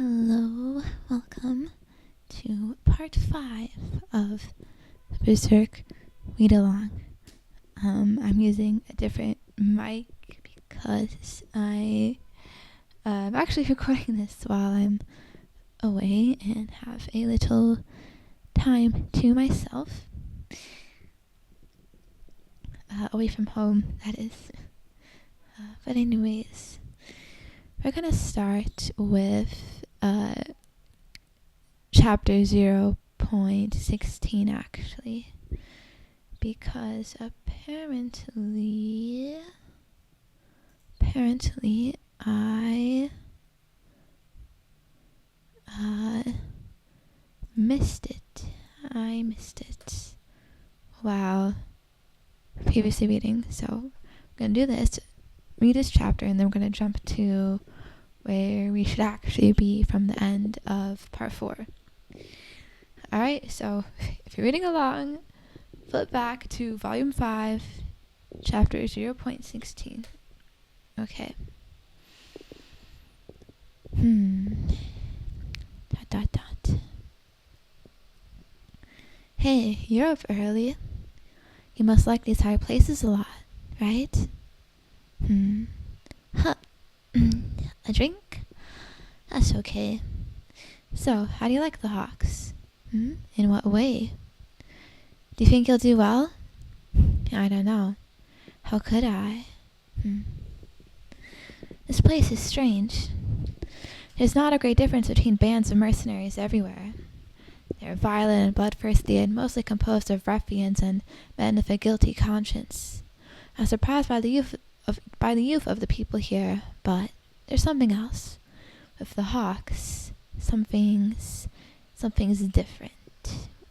Hello, welcome to part 5 of Berserk Readalong. I'm using a different mic because I'm actually recording this while I'm away and have a little time to myself. Away from home, that is. But anyways, we're gonna start with chapter 0.16 actually, because apparently I missed it. I missed it while previously reading, so I'm gonna do this, read this chapter, and then we're gonna jump to where we should actually be from the end of part 4. Alright, so if you're reading along, flip back to volume 5, chapter 0.16. Okay. Hey, you're up early. You must like these high places a lot, right? Huh. A drink? That's okay. So, how do you like the Hawks? In what way? Do you think you'll do well? I don't know. How could I? This place is strange. There's not a great difference between bands of mercenaries everywhere. They're violent and bloodthirsty and mostly composed of ruffians and men with a guilty conscience. I'm surprised by the youth of the people here, but there's something else. With the Hawks, something's different.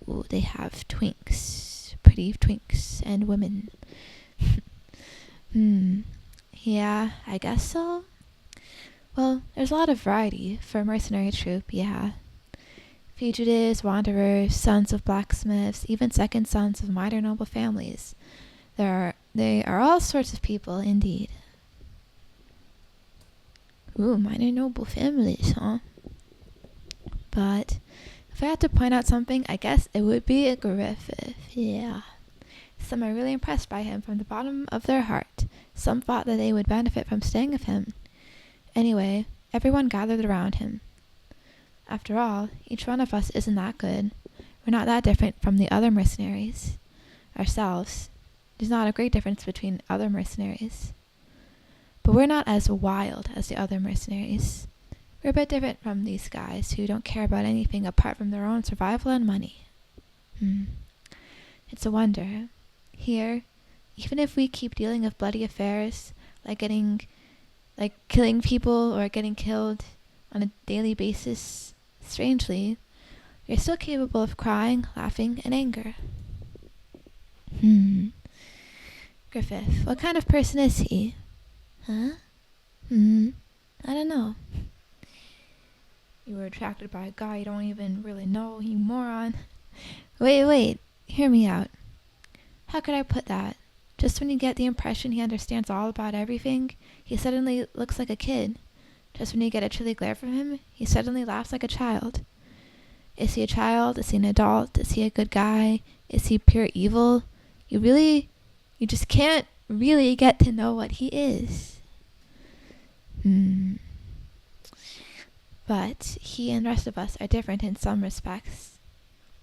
Ooh, they have twinks, pretty twinks, and women. Yeah, I guess so. Well, there's a lot of variety for a mercenary troop, yeah. Fugitives, wanderers, sons of blacksmiths, even second sons of minor noble families. They are all sorts of people, indeed. Ooh, minor noble families, huh? But if I had to point out something, I guess it would be a Griffith, yeah. Some are really impressed by him from the bottom of their heart. Some thought that they would benefit from staying with him. Anyway, everyone gathered around him. After all, each one of us isn't that good. We're not that different from the other mercenaries. Ourselves. There's not a great difference between other mercenaries. But we're not as wild as the other mercenaries. We're a bit different from these guys who don't care about anything apart from their own survival and money. It's a wonder. Here, even if we keep dealing with bloody affairs, like killing people or getting killed on a daily basis, strangely, we're still capable of crying, laughing, and anger. Griffith, what kind of person is he? Huh? I don't know. You were attracted by a guy you don't even really know, you moron. Wait, hear me out. How could I put that? Just when you get the impression he understands all about everything, he suddenly looks like a kid. Just when you get a chilly glare from him, he suddenly laughs like a child. Is he a child? Is he an adult? Is he a good guy? Is he pure evil? You just can't really get to know what he is. But he and the rest of us are different in some respects.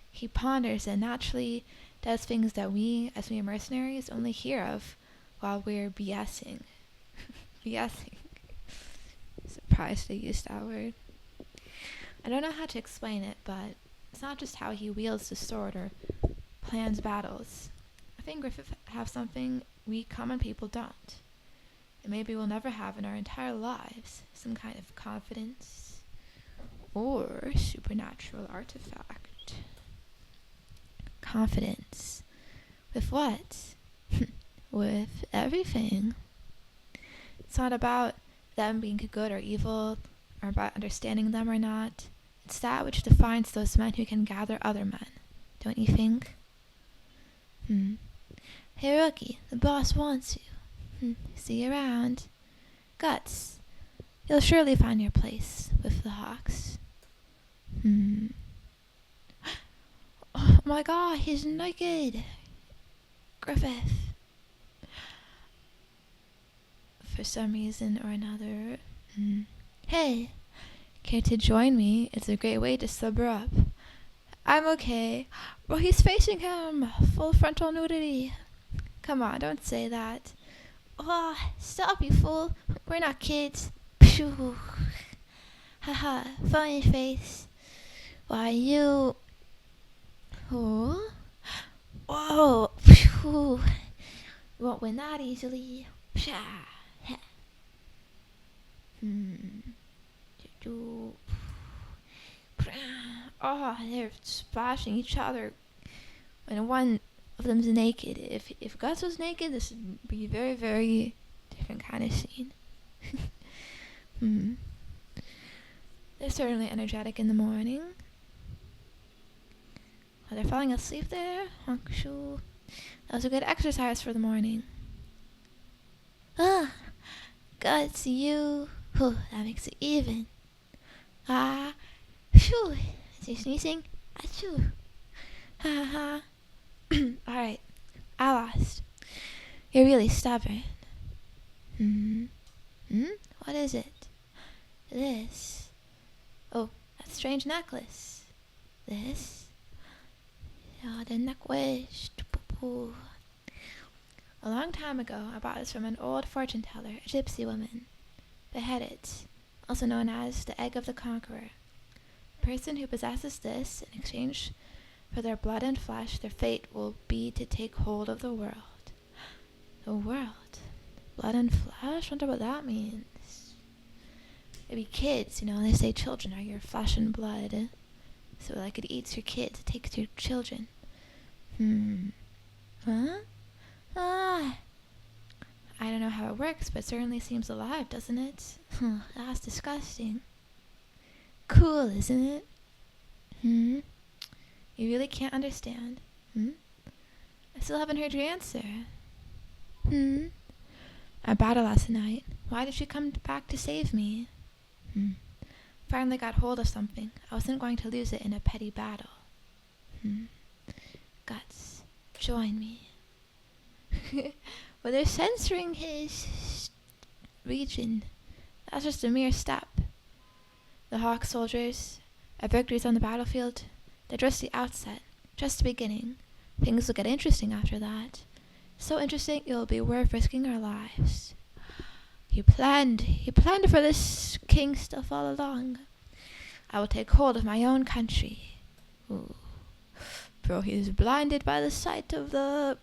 He ponders and naturally does things that we, as mere mercenaries, only hear of while we're BSing. BSing. Surprised they used that word. I don't know how to explain it, but it's not just how he wields the sword or plans battles. I think Griffith has something we common people don't. And maybe we'll never have in our entire lives. Some kind of confidence or supernatural artifact. Confidence. With what? With everything. It's not about them being good or evil, or about understanding them or not. It's that which defines those men who can gather other men. Don't you think? Hey, rookie, the boss wants you. See you around. Guts. You'll surely find your place with the hawks. Oh my god, he's naked! Griffith. For some reason or another. Hey, care to join me? It's a great way to sober up. I'm okay. Well, he's facing him. Full frontal nudity. Come on, don't say that. Oh, stop, you fool. We're not kids. Phew. Haha, funny face. Why, you... Oh? Whoa. Phew. Won't win that easily. Psha. Oh, they're splashing each other. And one of them's naked. If Gus was naked, this would be a very, very different kind of scene. They're certainly energetic in the morning. Oh, they're falling asleep there. That was a good exercise for the morning. Ah, Guts, you. Oh, that makes it even. Ah, phew. Is he sneezing? Achoo. Ha ha. Alright, I lost. You're really stubborn. What is it? This. Oh, that strange necklace. This. Oh, the necklace. A long time ago, I bought this from an old fortune teller, a gypsy woman. Beheaded, also known as the egg of the conqueror. The person who possesses this, in exchange for their blood and flesh, their fate will be to take hold of the world. The world. Blood and flesh? Wonder what that means. Maybe kids, they say children are your flesh and blood. So like it eats your kids, it takes your children. Huh? Ah. I don't know how it works, but it certainly seems alive, doesn't it? That's disgusting. Cool, isn't it? You really can't understand. I still haven't heard your answer. I battled last night. Why did you come back to save me? Finally got hold of something. I wasn't going to lose it in a petty battle. Guts, join me. Well, they're censoring his region. That's just a mere step. The Hawk soldiers, our victories on the battlefield, they're just the outset, just the beginning. Things will get interesting after that. So interesting it'll be worth risking our lives. He planned for this king stuff all along. I will take hold of my own country. Ooh. Bro, he's blinded by the sight of the...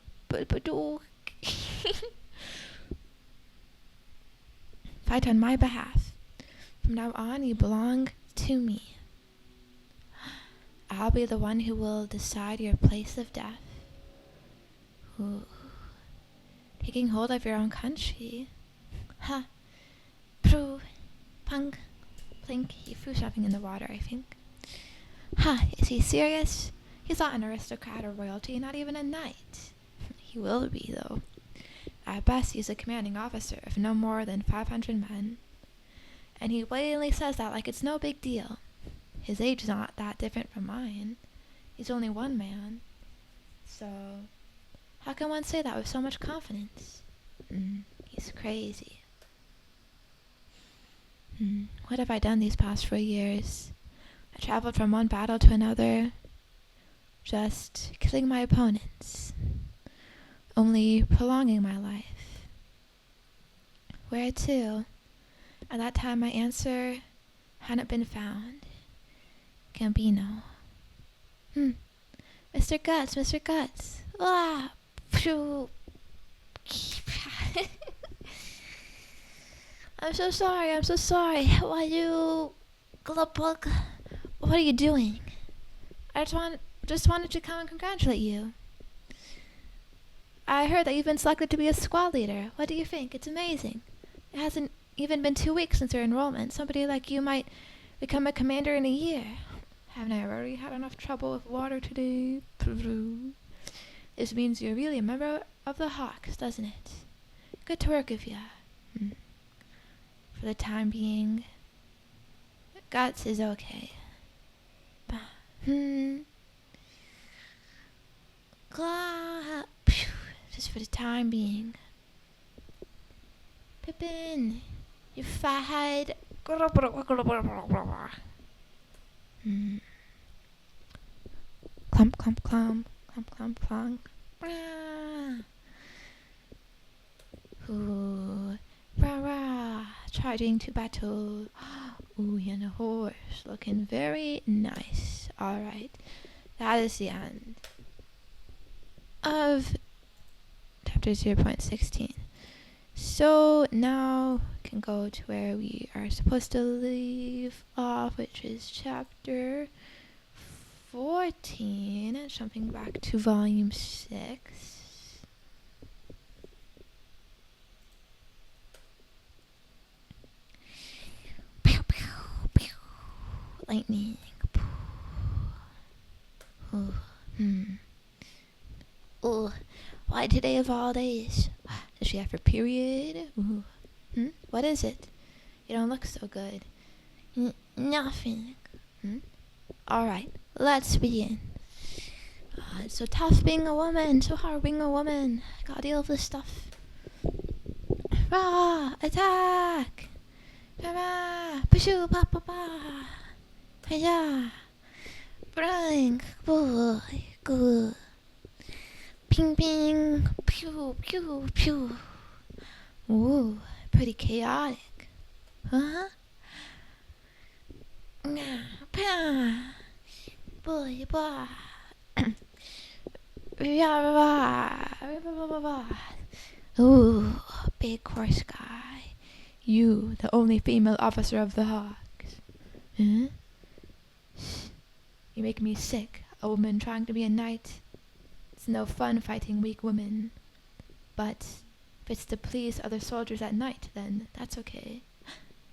Fight on my behalf. From now on, you belong to me. I'll be the one who will decide your place of death. Ooh. Taking hold of your own country. Ha. Proo. Punk. Plink. He threw something in the water, I think. Ha. Is he serious? He's not an aristocrat or royalty, not even a knight. He will be, though. At best, he's a commanding officer of no more than 500 men. And he blatantly says that like it's no big deal. His age is not that different from mine. He's only one man. So, how can one say that with so much confidence? He's crazy. What have I done these past 4 years? I traveled from one battle to another, just killing my opponents. Only prolonging my life. Where to? At that time, my answer hadn't been found. Gambino. Mr. Guts, Mr. Guts. Ah! Phew. I'm so sorry. Why you... Glubug? What are you doing? I just wanted to come and congratulate you. I heard that you've been selected to be a squad leader. What do you think? It's amazing. It hasn't even been 2 weeks since your enrollment. Somebody like you might become a commander in a year. Haven't I already had enough trouble with water today? This means you're really a member of the Hawks, doesn't it? Good to work with you. For the time being, Guts is okay. Just for the time being. Pippin, you fathead. Clomp, clomp, clomp. Clomp, clomp, clomp. Ooh. Rah, rah. Charging to battle. Ooh, and a horse. Looking very nice. Alright. That is the end of chapter 0.16. So now we can go to where we are supposed to leave off, which is chapter 14. Jumping back to volume 6. Pew, pew, pew. Lightning. Ooh. Ooh. Why today of all days? Does she have her period? Ooh. What is it? You don't look so good. Nothing. Alright, let's begin. It's so tough being a woman, so hard being a woman. I gotta deal with this stuff. Rah! Attack! Rah! Pashoo! Pa pa pa! Hiya! Bring! Boy! Good! Ping ping! Pew! Pew! Pew! Ooh, pretty chaotic. Huh? Boy, boy. Ooh, big horse guy. You, the only female officer of the Hawks. Huh? You make me sick. A woman trying to be a knight. It's no fun fighting weak women. But if it's to please other soldiers at night, then that's okay.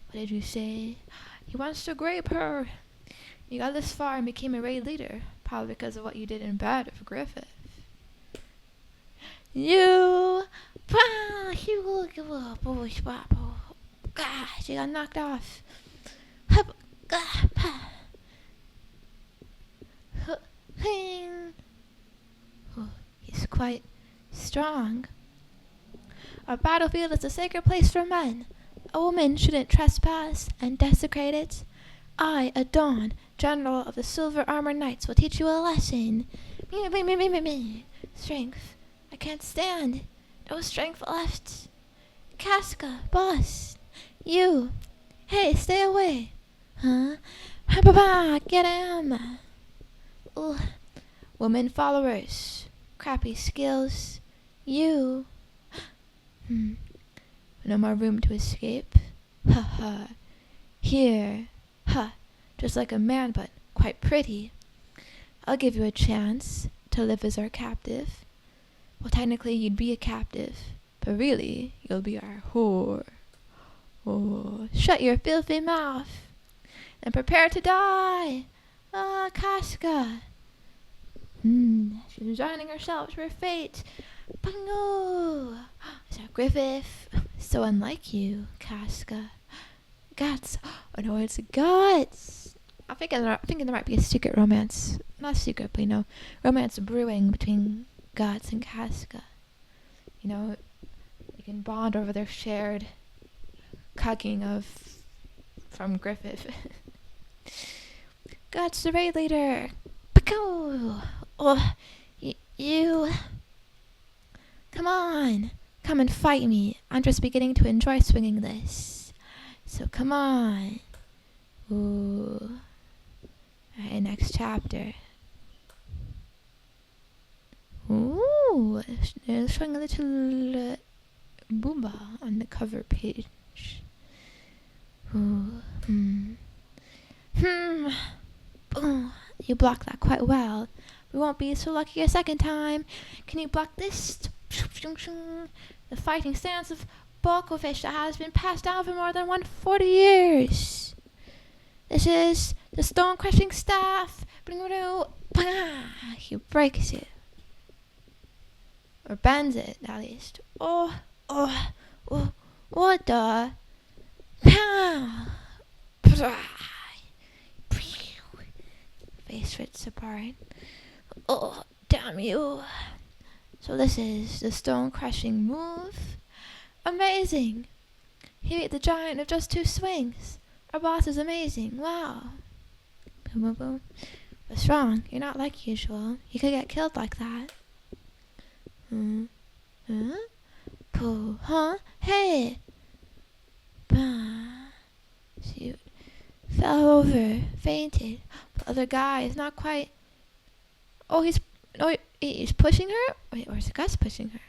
What did you say? He wants to grape her. You got this far and became a raid leader, probably because of what you did in bed with Griffith. You! She got knocked off. He's quite strong. Our battlefield is a sacred place for men. A woman shouldn't trespass and desecrate it. I, a Dawn, General of the Silver Armor Knights, will teach you a lesson. Strength. I can't stand. No strength left. Casca, boss. You. Hey, stay away. Huh? Get him. Ugh. Woman followers. Crappy skills. You. No more room to escape. Ha ha. Here. Ha. Just like a man, but quite pretty. I'll give you a chance to live as our captive. Well, technically you'd be a captive, but really, you'll be our whore. Oh, shut your filthy mouth and prepare to die. Ah, Casca. She's resigning herself to her fate. Bingo! Is that Griffith? So unlike you, Casca. Guts. Oh no, it's Guts. I'm thinking there might be a secret romance. Not secret, but romance brewing between Guts and Casca. You can bond over their shared cucking from Griffith. Guts, the raid leader. Bingo! Oh, you. Come on. Come and fight me. I'm just beginning to enjoy swinging this. So come on. Ooh. Alright, next chapter. Ooh. They're showing a little booba on the cover page. Ooh. Oh, you blocked that quite well. We won't be so lucky a second time. Can you block this? The fighting stance of Bulkofish that has been passed down for more than 140 years. This is the stone-crushing staff. He breaks it. Or bends it, at least. Oh, what the? Pow! Face rips apart. Oh, damn you. So this is the stone-crushing move? Amazing! He beat the giant with just 2 swings. Our boss is amazing. Wow. Boom, boom, boom. What's wrong? You're not like usual. You could get killed like that. Huh? Pooh, huh? Hey! Bah. Shoot. Fell over. Fainted. The other guy is not quite... Oh, he's pushing her? Wait, or is the Gus pushing her?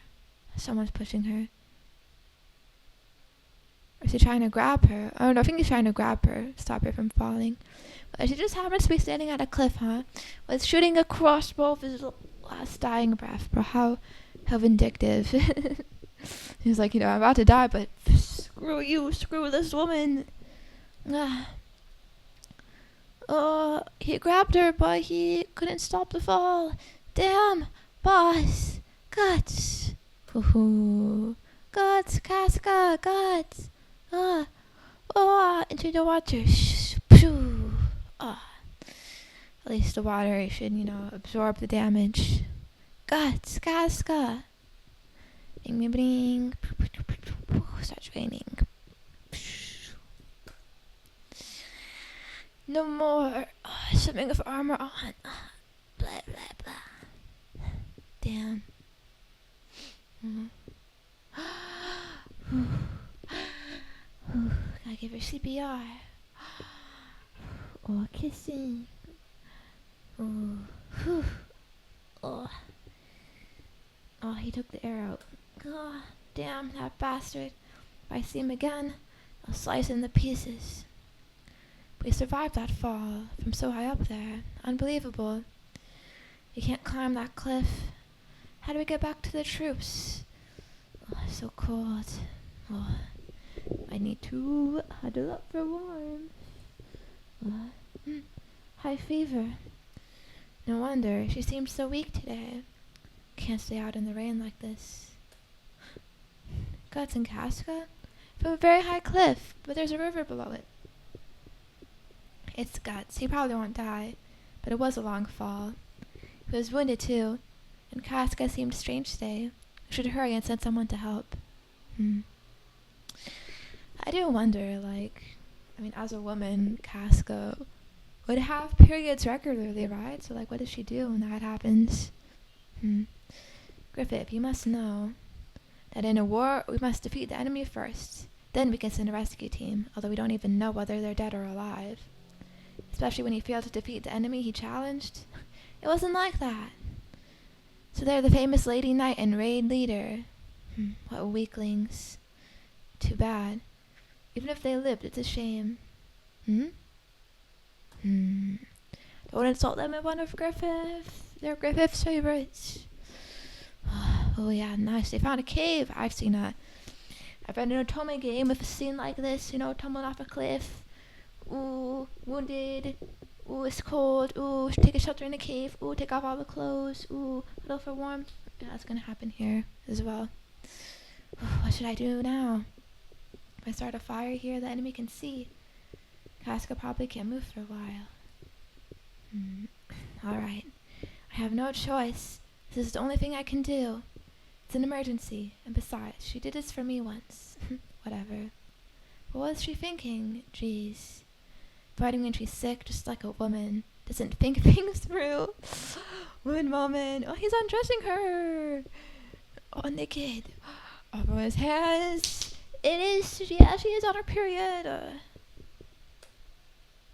Someone's pushing her. Or is he trying to grab her? Oh no, I think he's trying to grab her. Stop her from falling. But she just happens to be standing at a cliff, huh? With shooting a crossbow of his last dying breath. Bro, how vindictive. He's like, I'm about to die, but screw you, screw this woman. He grabbed her, but he couldn't stop the fall. Damn, boss. Guts. Hoo-hoo. Guts, Casca, guts. Into the water. At least the water should, absorb the damage. Guts, Casca. Bing, bing, bing. Starts raining. No more. Something of armor on. Blah, blah, blah. Damn. Gotta give her CPR. Oh, kissing. Oh, he took the air out. Oh, damn, that bastard. If I see him again, I'll slice him to pieces. But he survived that fall from so high up there. Unbelievable. You can't climb that cliff. How do we get back to the troops? Oh, it's so cold. Oh, I need to huddle up for warmth. High fever. No wonder. She seems so weak today. Can't stay out in the rain like this. Guts and Casca? From a very high cliff, but there's a river below it. It's Guts. He probably won't die, but it was a long fall. He was wounded too, and Casca seemed strange today. I should hurry and send someone to help. I do wonder, as a woman, Casca would have periods regularly, right? So, what does she do when that happens? Griffith, you must know that in a war, we must defeat the enemy first. Then we can send a rescue team, although we don't even know whether they're dead or alive. Especially when he failed to defeat the enemy he challenged. It wasn't like that. So they're the famous Lady Knight and raid leader. What weaklings. Too bad. Even if they lived, it's a shame. Don't insult them in front of Griffith. They're Griffith's favorites. Oh yeah, nice. They found a cave. I've seen that. I've read an Otome game with a scene like this, tumbling off a cliff. Ooh, wounded. Ooh, it's cold. Ooh, take a shelter in a cave. Ooh, take off all the clothes. Ooh, huddle for warmth. That's gonna happen here as well. What should I do now? If I start a fire here, the enemy can see. Casca probably can't move for a while. Alright. I have no choice. This is the only thing I can do. It's an emergency. And besides, she did this for me once. Whatever. What was she thinking? Jeez. Fighting when she's sick, just like a woman. Doesn't think things through. One moment. Oh, he's undressing her. Oh, naked. Over his hands. It is. Yeah, she is on her period.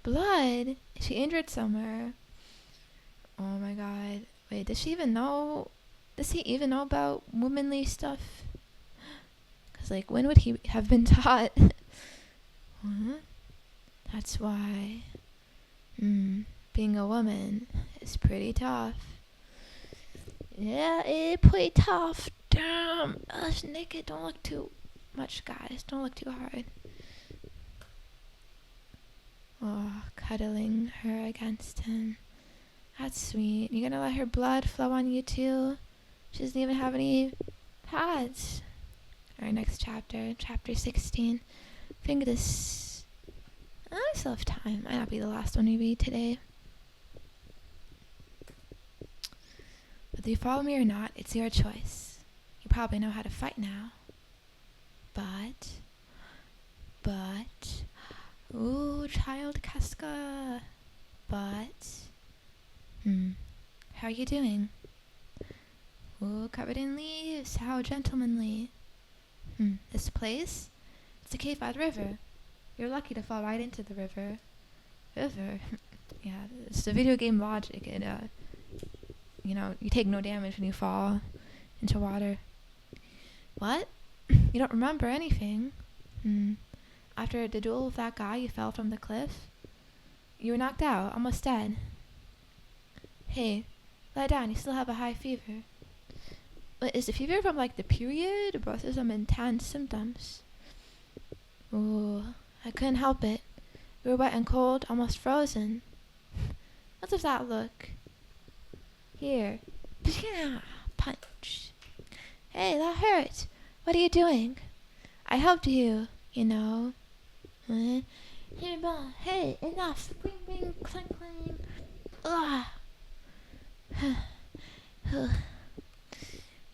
Blood? Is she injured somewhere? Oh my god. Wait, does she even know? Does he even know about womanly stuff? Because, when would he have been taught? That's why. Being a woman is pretty tough. Yeah, it's pretty tough. Damn. She's naked. Don't look too much, guys. Don't look too hard. Oh, cuddling her against him. That's sweet. You're gonna let her blood flow on you too? She doesn't even have any pads. Alright, next chapter. Chapter 16. think this... I still have time. Might not be the last one we read today. Whether you follow me or not, it's your choice. You probably know how to fight now. But... Ooh, child Casca. But... How are you doing? Ooh, covered in leaves. How gentlemanly. This place? It's a cave by the river. You're lucky to fall right into the river. River? Yeah, it's the video game logic. It, you take no damage when you fall into water. What? You don't remember anything? After the duel with that guy, you fell from the cliff? You were knocked out, almost dead. Hey, lie down, you still have a high fever. Is the fever from, like, the period, or both of some intense symptoms? Ooh, I couldn't help it. You were wet and cold, almost frozen. What's with that look? Here. Punch. Hey, that hurt. What are you doing? I helped you, you know. Hey, enough. Bling, bling, clang, clang. Ugh.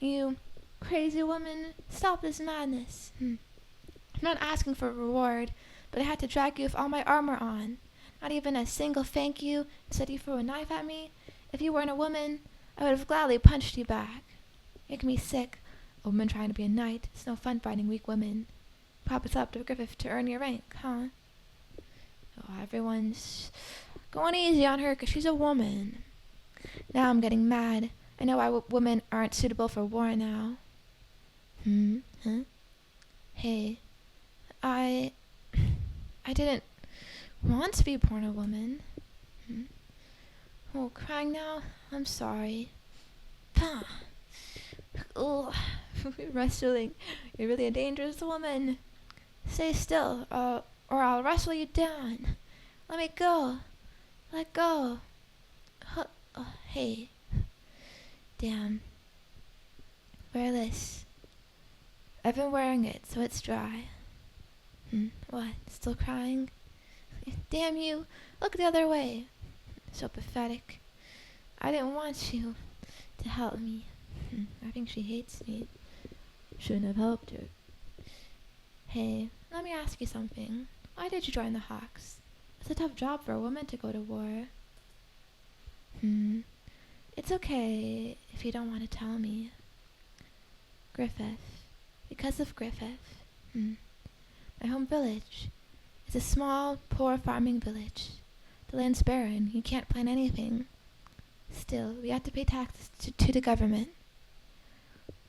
You crazy woman, stop this madness. I'm not asking for a reward, but I had to drag you with all my armor on. Not even a single thank you. Instead you threw a knife at me. If you weren't a woman, I would have gladly punched you back. Making me sick. A woman trying to be a knight. It's no fun fighting weak women. Pop it's up to a Griffith to earn your rank, huh? Oh, everyone's going easy on her 'cause she's a woman. Now I'm getting mad. I know why women aren't suitable for war now. Huh? Hey, I didn't want to be born a woman. Oh, crying now? I'm sorry. Oh, wrestling. You're really a dangerous woman. Stay still, or I'll wrestle you down. Let me go. Let go. Hey. Damn. Wear this. I've been wearing it, so it's dry. What? Still crying? Damn you! Look the other way! So pathetic. I didn't want you to help me. I think she hates me. Shouldn't have helped her. Hey, let me ask you something. Why did you join the Hawks? It's a tough job for a woman to go to war. It's okay if you don't want to tell me. Griffith. Because of Griffith. My home village is a small, poor farming village. The land's barren. You can't plant anything. Still, we have to pay taxes to the government.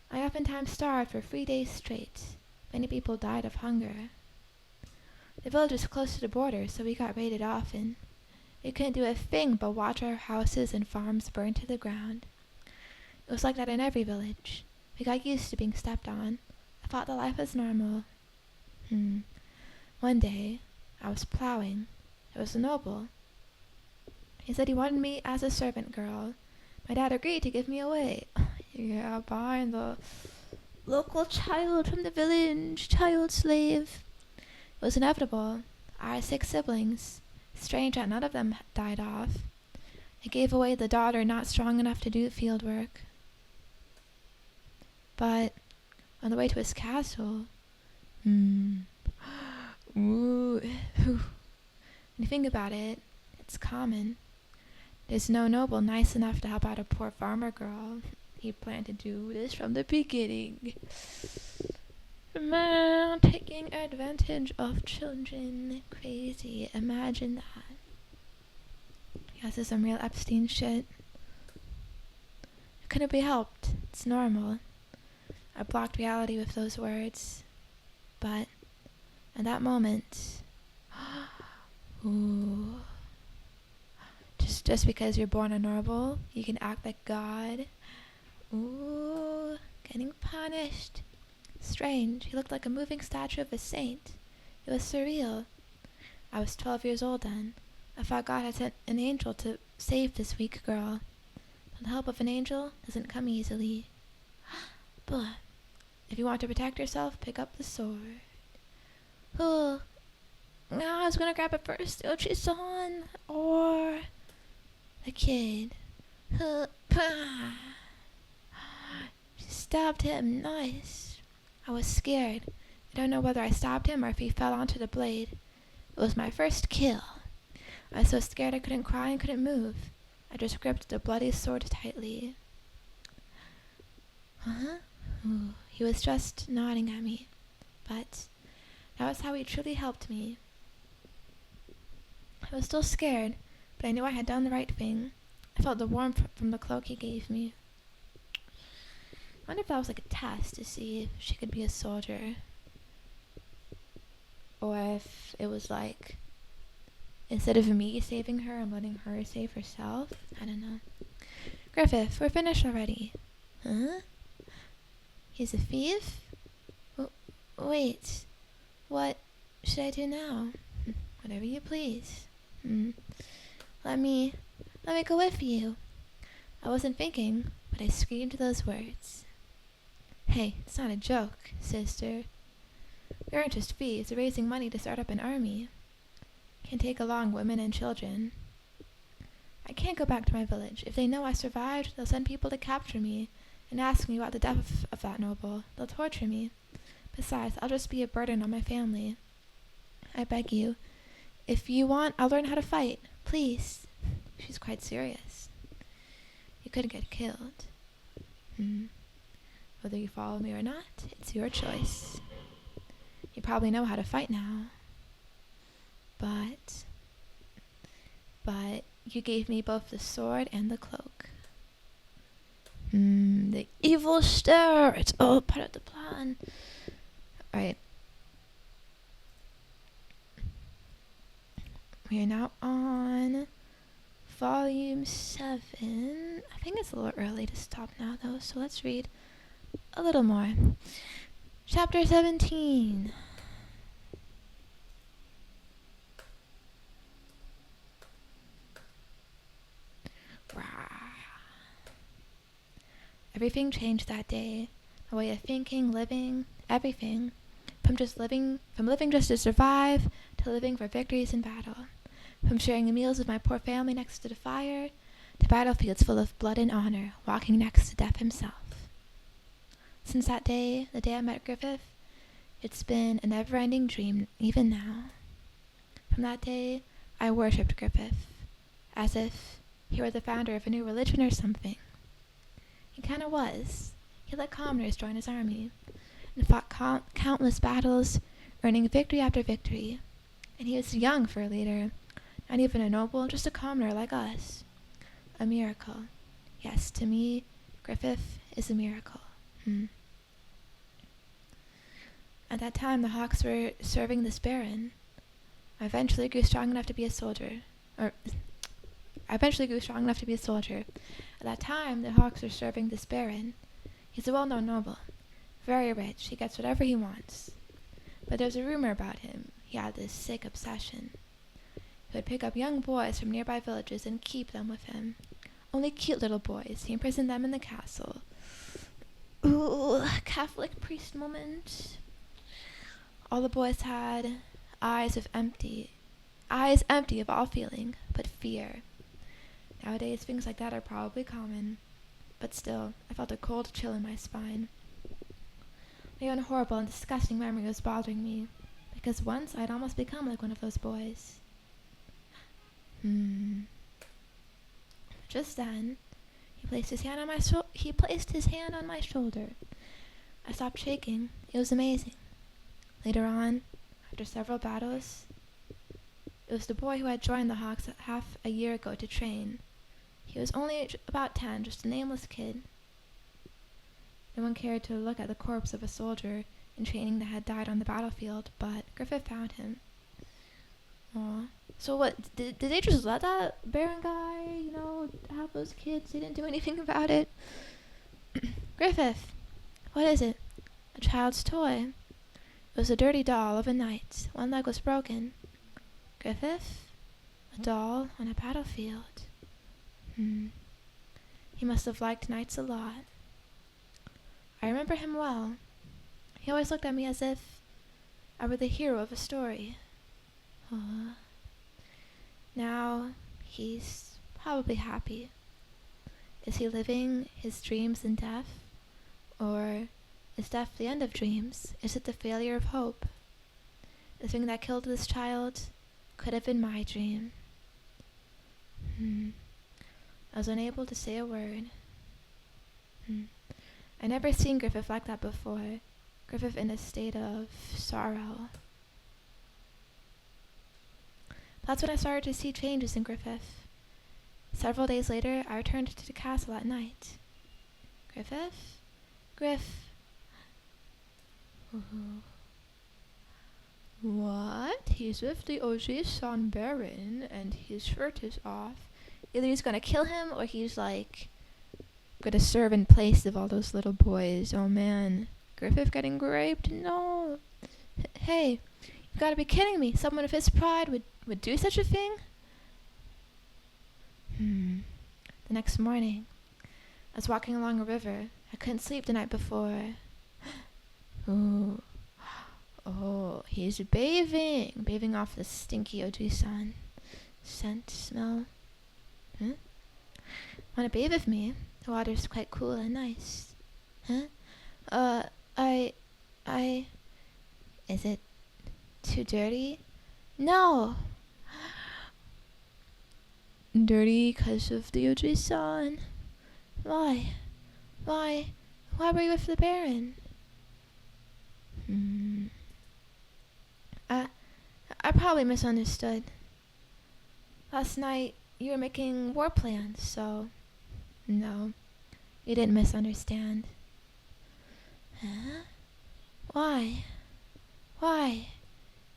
I oftentimes starved for 3 days straight. Many people died of hunger. The village was close to the border, so we got raided often. We couldn't do a thing but watch our houses and farms burn to the ground. It was like that in every village. We got used to being stepped on. I thought that life was normal. One day, I was plowing. It was a noble. He said he wanted me as a servant girl. My dad agreed to give me away. Yeah, behind the local child from the village, child slave. It was inevitable. I had 6 siblings. Strange that none of them died off. I gave away the daughter not strong enough to do field work. But on the way to his castle, when you think about it, it's common. There's no noble nice enough to help out a poor farmer girl. He planned to do this from the beginning. Man, taking advantage of children. Crazy. Imagine that. Yeah, this is some real Epstein shit. It couldn't be helped. It's normal. I blocked reality with those words. But at that moment, just because you're born a noble, you can act like God. Getting punished. Strange. He looked like a moving statue of a saint. It was surreal. I was 12 years old then. I thought God had sent an angel to save this weak girl. But the help of an angel doesn't come easily. But if you want to protect yourself, pick up the sword. I was gonna grab it first. Ochi-san or the kid. She stabbed him. Nice. I was scared. I don't know whether I stabbed him or if he fell onto the blade. It was my first kill. I was so scared I couldn't cry and couldn't move. I just gripped the bloody sword tightly. Huh? Ooh, he was just nodding at me. But that was how he truly helped me. I was still scared, but I knew I had done the right thing. I felt the warmth from the cloak he gave me. I wonder if that was like a test to see if she could be a soldier. Or if it was like, instead of me saving her, I'm letting her save herself. I don't know. Griffith, we're finished already. Huh? He's a thief? Wait. What should I do now? Whatever you please. Let me go with you. I wasn't thinking, but I screamed those words. Hey, it's not a joke, sister. We aren't just thieves, we're raising money to start up an army. Can't take along women and children. I can't go back to my village. If they know I survived, they'll send people to capture me and ask me about the death of that noble. They'll torture me. Besides, I'll just be a burden on my family. I beg you, if you want, I'll learn how to fight. Please. She's quite serious. You could get killed. Whether you follow me or not, it's your choice. You probably know how to fight now. But you gave me both the sword and the cloak. The evil stir. It's all part of the plan. Alright. We are now on volume 7. I think it's a little early to stop now though, so let's read a little more. Chapter 17. Everything changed that day. My way of thinking, living, everything. From living just to survive, to living for victories in battle. From sharing meals with my poor family next to the fire, to battlefields full of blood and honor, walking next to death himself. Since that day, the day I met Griffith, it's been a never-ending dream, even now. From that day, I worshipped Griffith, as if he were the founder of a new religion or something. He kind of was. He let commoners join his army, and fought countless battles, earning victory after victory. And he was young for a leader, not even a noble, just a commoner like us. A miracle. Yes, to me, Griffith is a miracle. At that time, the Hawks were serving this baron. I eventually grew strong enough to be a soldier. At that time, the Hawks were serving this baron. He's a well-known noble. Very rich. He gets whatever he wants. But there's a rumor about him. He had this sick obsession. He would pick up young boys from nearby villages and keep them with him. Only cute little boys. He imprisoned them in the castle. Ooh, Catholic priest moment. All the boys had eyes empty of all feeling, but fear. Nowadays, things like that are probably common. But still, I felt a cold chill in my spine. My own horrible and disgusting memory was bothering me, because once I'd almost become like one of those boys. Just then, he placed his hand on my shoulder. I stopped shaking. It was amazing. Later on, after several battles, it was the boy who had joined the Hawks half a year ago to train. He was only about 10, just a nameless kid. No one cared to look at the corpse of a soldier in training that had died on the battlefield, but Griffith found him. Aw. So what, did they just let that Baron guy, have those kids? They didn't do anything about it? Griffith, what is it? A child's toy. It was a dirty doll of a knight. One leg was broken. Griffith? A doll on a battlefield. He must have liked knights a lot. I remember him well. He always looked at me as if I were the hero of a story. Now he's probably happy. Is he living his dreams in death? Or is death the end of dreams? Is it the failure of hope? The thing that killed this child could have been my dream. I was unable to say a word. I never seen Griffith like that before. Griffith in a state of sorrow. That's when I started to see changes in Griffith. Several days later, I returned to the castle at night. Griffith? Griff. What? He's with the Oji-san Baron, and his shirt is off. Either he's gonna kill him, or he's like gonna serve in place of all those little boys. Oh man. Griffith getting raped? No. Hey, you've gotta be kidding me. Someone of his pride would do such a thing? The next morning, I was walking along a river. I couldn't sleep the night before. Oh, he's bathing off the stinky Oji-san. Scent, smell. Wanna bathe with me? The water's quite cool and nice. Is it too dirty? No! Dirty 'cause of the Oji-san. Why were you with the Baron? I probably misunderstood. Last night you were making war plans, so no, you didn't misunderstand. Why?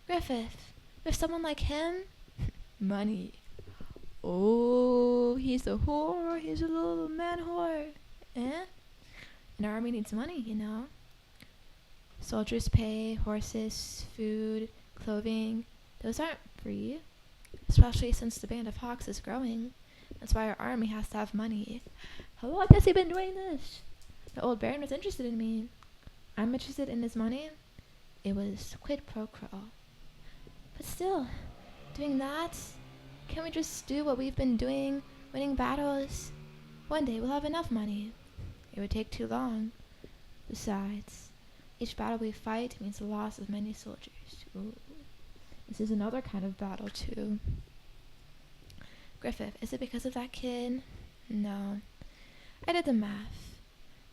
Griffith, with someone like him? Money. Oh, he's a whore. He's a little man whore. An army needs money, you know. Soldiers pay, horses, food, clothing. Those aren't free. Especially since the band of hawks is growing. That's why our army has to have money. How long has he been doing this? The old Baron was interested in me. I'm interested in his money. It was quid pro quo. But still, doing that, can't we just do what we've been doing, winning battles? One day we'll have enough money. It would take too long. Besides, each battle we fight means the loss of many soldiers. Ooh. This is another kind of battle, too. Griffith, is it because of that kid? No. I did the math.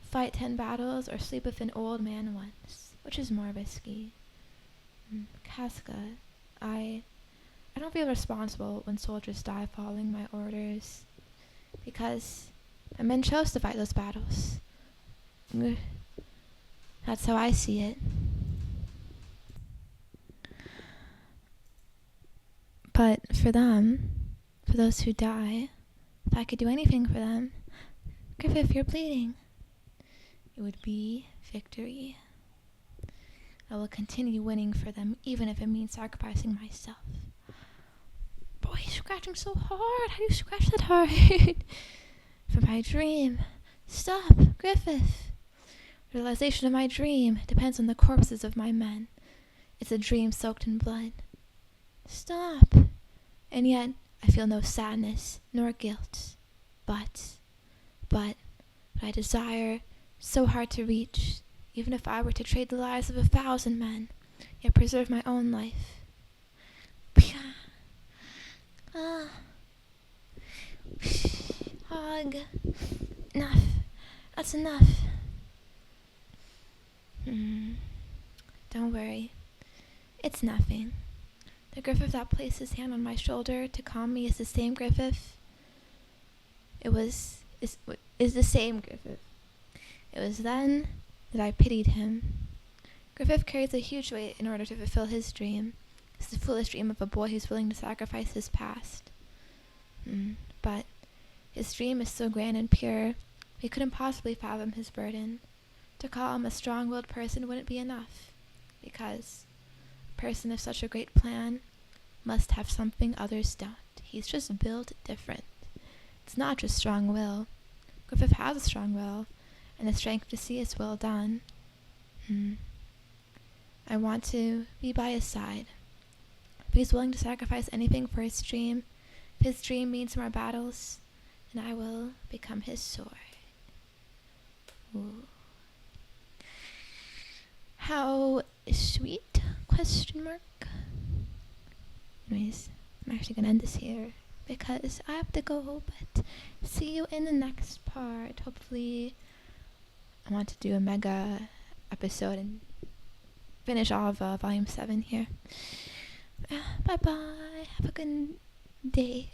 Fight 10 battles or sleep with an old man once. Which is more risky? Casca, I don't feel responsible when soldiers die following my orders. Because my men chose to fight those battles. That's how I see it. But for them, for those who die, if I could do anything for them, Griffith, you're bleeding. It would be victory. I will continue winning for them, even if it means sacrificing myself. Boy, he's scratching so hard. How do you scratch that hard? For my dream. Stop, Griffith. The realization of my dream depends on the corpses of my men. It's a dream soaked in blood. Stop. And yet, I feel no sadness nor guilt. But I desire, so hard to reach, even if I were to trade the lives of 1,000 men, yet preserve my own life. Hug. Enough. That's enough. Don't worry. It's nothing. The Griffith that placed his hand on my shoulder to calm me is the same Griffith. Is the same Griffith. It was then that I pitied him. Griffith carries a huge weight in order to fulfill his dream. It's the foolish dream of a boy who's willing to sacrifice his past. But his dream is so grand and pure, we couldn't possibly fathom his burden. To call him a strong-willed person wouldn't be enough, because a person of such a great plan must have something others don't. He's just built different. It's not just strong will. Griffith has a strong will, and the strength to see his will done. I want to be by his side, But he's willing to sacrifice anything for his dream. If his dream means more battles, and I will become his sword. Ooh. How sweet? Question mark. Anyways, I'm actually gonna end this here because I have to go, but see you in the next part. Hopefully I want to do a mega episode and finish all of volume 7 here. Bye bye. Have a good day.